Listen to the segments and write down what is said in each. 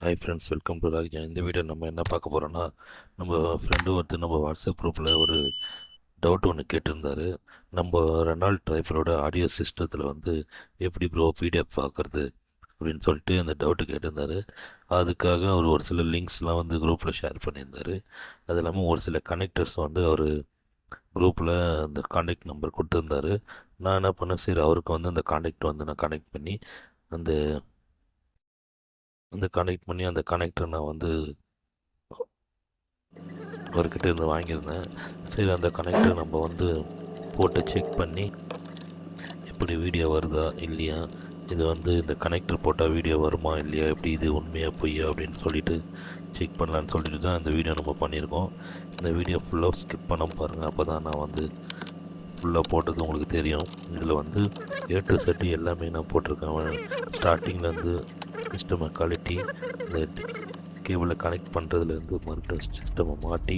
Hi friends, welcome to ராஜா. இந்த video நம்ம என்ன பார்க்க போகிறோன்னா, நம்ம ஃப்ரெண்டு ஒருத்தர் நம்ம வாட்ஸ்அப் குரூப்பில் ஒரு டவுட் ஒன்று கேட்டிருந்தாரு. நம்ம ரெனால்ட் ட்ரைஃபரோட ஆடியோ சிஸ்டத்தில் வந்து எப்படி ப்ரோ பிடிஎஃப் பார்க்குறது அப்படின்னு சொல்லிட்டு அந்த டவுட்டு கேட்டிருந்தாரு. அதுக்காக அவர் ஒரு சில லிங்க்ஸ்லாம் வந்து குரூப்பில் ஷேர் பண்ணியிருந்தார். அது இல்லாமல் ஒரு சில கனெக்டர்ஸ் வந்து அவர் குரூப்பில் அந்த காண்டாக்ட் நம்பர் கொடுத்துருந்தாரு. நான் என்ன பண்ணேன், சரி அவருக்கு வந்து அந்த காண்டாக்ட் வந்து நான் கனெக்ட் பண்ணி அந்த அந்த கனெக்ட் பண்ணி அந்த கனெக்டரை நான் வந்து அவர்கிட்ட இருந்து வாங்கியிருந்தேன். சரி அந்த கனெக்டர் நம்ம வந்து போட்டு செக் பண்ணி எப்படி வீடியோ வருதா இல்லையா, இது வந்து இந்த கனெக்டர் போட்டால் வீடியோ வருமா இல்லையா, எப்படி இது உண்மையாக பொய்யா அப்படின்னு சொல்லிட்டு செக் பண்ணலான்னு சொல்லிட்டு தான் இந்த வீடியோ நம்ம பண்ணியிருக்கோம். இந்த வீடியோ ஃபுல்லாக ஸ்கிப் பண்ண பாருங்கள், அப்போ தான் நான் வந்து ஃபுல்லாக போட்டது உங்களுக்கு தெரியும். இதில் வந்து ஏ டு செட்டு எல்லாமே நான் போட்டிருக்கேன். ஸ்டார்டிங்லேருந்து சிஸ்டம் குவாலிட்டி, இந்த கேபிளை கனெக்ட் பண்ணுறதுலேருந்து மறுபடியும் சிஸ்டமை மாட்டி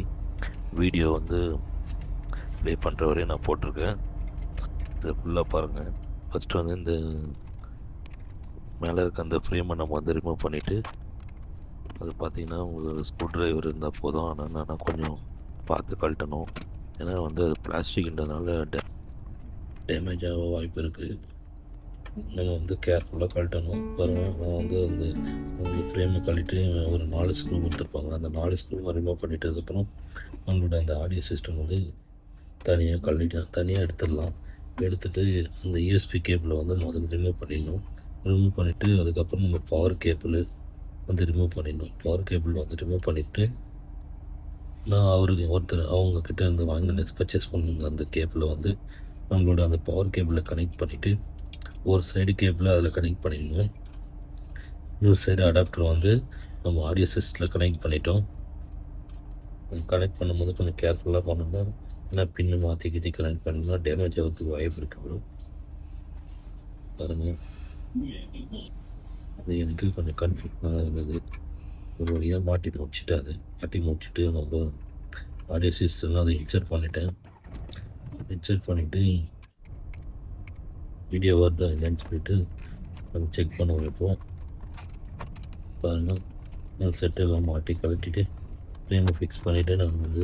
வீடியோ வந்து ப்ளே பண்ணுற வரையும் நான் போட்டிருக்கேன். இதை ஃபுல்லாக பாருங்கள். ஃபஸ்ட்டு வந்து இந்த மேலே இருக்க அந்த ஃப்ரேமை நம்ம வந்து ரிமூவ் பண்ணிவிட்டு, அது பார்த்திங்கன்னா உங்களுக்கு ஸ்க்ரூ ட்ரைவர் இருந்தால் போதும். ஆனால் நான் கொஞ்சம் பார்த்து கழட்டணும், ஏன்னா வந்து அது பிளாஸ்டிக்ன்றதுனால டேமேஜ் ஆக வாய்ப்பு இருக்குது. நம்ம வந்து கேர்ஃபுல்லாக கழட்டணும். பாருங்கள், நான் வந்து அந்த ஃப்ரேமை கழட்டி ஒரு 4 ஸ்க்ரூ கொடுத்துருப்பாங்க. அந்த 4 ஸ்க்ரூவை ரிமூவ் பண்ணிட்டதுக்கப்புறம் நம்மளோட அந்த ஆடியோ சிஸ்டம் வந்து தனியாக எடுத்துடலாம். எடுத்துகிட்டு அந்த யூஎஸ்பி கேபிளை வந்து முதல்ல ரிமூவ் பண்ணிவிட்டு அதுக்கப்புறம் நம்ம பவர் கேபிள் வந்து ரிமூவ் பண்ணிடணும். பவர் கேபிள் வந்து ரிமூவ் பண்ணிவிட்டு நான் அவங்கக்கிட்ட இருந்து பர்ச்சேஸ் பண்ணுங்க அந்த கேபிளை வந்து நம்மளோட அந்த பவர் கேபிளை கனெக்ட் பண்ணிவிட்டு ஒரு சைடு கேபிளை அதில் கனெக்ட் பண்ணிடணும். இன்னொரு சைடு அடாப்டர் வந்து நம்ம ஆடியோ சிஸ்டத்தில் கனெக்ட் பண்ணிட்டோம். கனெக்ட் பண்ணும்போது கொஞ்சம் கேர்ஃபுல்லாக பண்ணணும், ஏன்னா பின்னு மாற்றி கனெக்ட் பண்ணணும்னா டேமேஜ் ஆகிறதுக்கு வாய்ப்பு இருக்குது. பாருங்கள், அது எனக்கு கொஞ்சம் கன்ஃபியூஷனாக இருந்தது. ஒரு வழியாக மாட்டி முடிச்சுட்டு நம்ம ஆடியோ சிஸ்டம்லாம் அதை இன்சர்ட் பண்ணிவிட்டு வீடியோ வருதா இல்லைன்னு சொல்லிட்டு நம்ம செக் பண்ண வைப்போம். பாருங்கள், நான் செட்டெல்லாம் மாட்டி கழட்டிட்டு ஃப்ரேமை ஃபிக்ஸ் பண்ணிவிட்டு நான் வந்து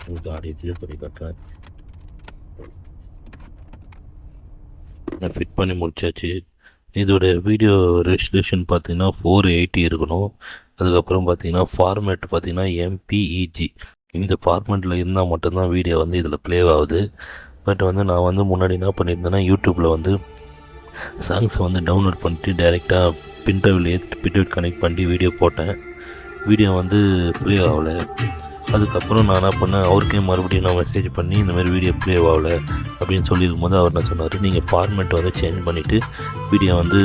உங்களுக்கு ஆடியோ க்ளியர் பண்ணி காட்டுறேன். நான் ஃபிட் பண்ணி முடிச்சாச்சு. இதோட வீடியோ ரெசல்யூஷன் பார்த்தீங்கன்னா 480 இருக்கணும். அதுக்கப்புறம் பார்த்தீங்கன்னா ஃபார்மேட் பார்த்தீங்கன்னா MPEG. இந்த ஃபார்மேட்டில் இருந்தால் மட்டும்தான் வீடியோ வந்து இதில் ப்ளே ஆகுது. பட் வந்து நான் வந்து முன்னாடி என்ன பண்ணியிருந்தேன்னா, யூடியூப்பில் வந்து சாங்ஸை வந்து டவுன்லோட் பண்ணிட்டு டைரெக்டாக பின்ட்ரைவில் பின்ட்ரைவ் கனெக்ட் பண்ணி வீடியோ போட்டேன். வீடியோ வந்து ப்ளே ஆகலை. அதுக்கப்புறம் நான் என்ன பண்ணேன், அவருக்கே மறுபடியும் நான் மெசேஜ் பண்ணி இந்தமாதிரி வீடியோ ப்ளே ஆகலை அப்படின்னு சொல்லியிருக்கும் போது அவர் என்ன சொன்னார், நீங்கள் ஃபார்மேட் வந்து சேஞ்ச் பண்ணிவிட்டு வீடியோ வந்து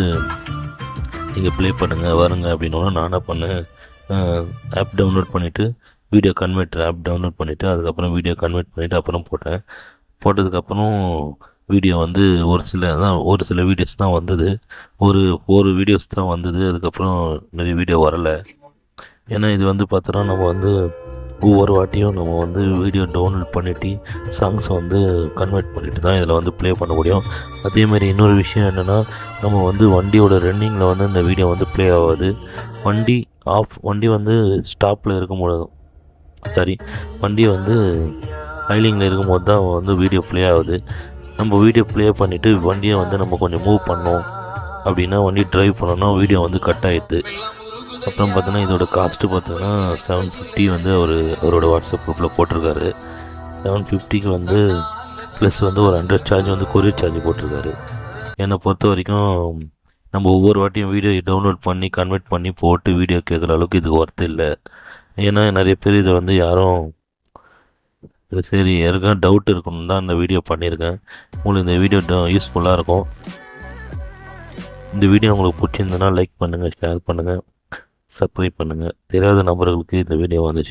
நீங்கள் ப்ளே பண்ணுங்கள் வருங்க அப்படின்னோன்னா நான் என்ன பண்ணேன், ஆப் டவுன்லோட் பண்ணிவிட்டு வீடியோ கன்வெர்ட்டர் ஆப் டவுன்லோட் பண்ணிவிட்டு அதுக்கப்புறம் வீடியோ கன்வெர்ட் பண்ணிவிட்டு அப்புறம் போட்டதுக்கப்புறம் வீடியோ வந்து ஒரு சில வீடியோஸ் தான் வந்தது. ஒரு 4 வீடியோஸ் தான் வந்தது. அதுக்கப்புறம் நிறைய வீடியோ வரலை. ஏன்னா இது வந்து பார்த்தோன்னா நம்ம வந்து ஒவ்வொரு வாட்டியும் நம்ம வந்து வீடியோ டவுன்லோட் பண்ணிவிட்டு சாங்ஸை வந்து கன்வெர்ட் பண்ணிவிட்டு தான் இதில் வந்து ப்ளே பண்ண முடியும். அதேமாதிரி இன்னொரு விஷயம் என்னென்னா, நம்ம வந்து வண்டியோட ரன்னிங்கில் வந்து இந்த வீடியோ வந்து ப்ளே ஆகாது. வண்டி வந்து ஸ்டாப்பில் இருக்கும்போது வண்டி வந்து ஹைலிங்கில் இருக்கும்போது தான் வந்து வீடியோ ப்ளே ஆகுது. நம்ம வீடியோ ப்ளே பண்ணிவிட்டு வண்டியை வந்து நம்ம கொஞ்சம் மூவ் பண்ணோம் அப்படின்னா, வண்டி ட்ரைவ் பண்ணோன்னா வீடியோ வந்து கட் ஆகிடுது. அப்புறம் பார்த்தோன்னா இதோட காஸ்ட்டு பார்த்தோன்னா 750 வந்து அவரோட வாட்ஸ்அப் குரூப்பில் போட்டிருக்காரு. 750க்கு வந்து ப்ளஸ் வந்து ஒரு 100 சார்ஜ் வந்து கொரியர் சார்ஜ் போட்டிருக்காரு. என்னை பொறுத்த வரைக்கும் நம்ம ஒவ்வொரு வாட்டியும் வீடியோ டவுன்லோட் பண்ணி கன்வெர்ட் பண்ணி போட்டு வீடியோ கேட்குற அளவுக்கு இதுக்கு ஒர்த்து இல்லை. ஏன்னா நிறைய பேர் இதை வந்து யாரும் சரி யாருக்கா டவுட் இருக்கணும் தான் இந்த வீடியோ பண்ணியிருக்கேன். உங்களுக்கு இந்த வீடியோ யூஸ்ஃபுல்லாக இருக்கும். இந்த வீடியோ உங்களுக்கு பிடிச்சிருந்ததுன்னா லைக் பண்ணுங்கள், ஷேர் பண்ணுங்கள், சப்ஸ்கிரைப் பண்ணுங்கள். தெரியாத நபர்களுக்கு இந்த வீடியோ வந்துச்சு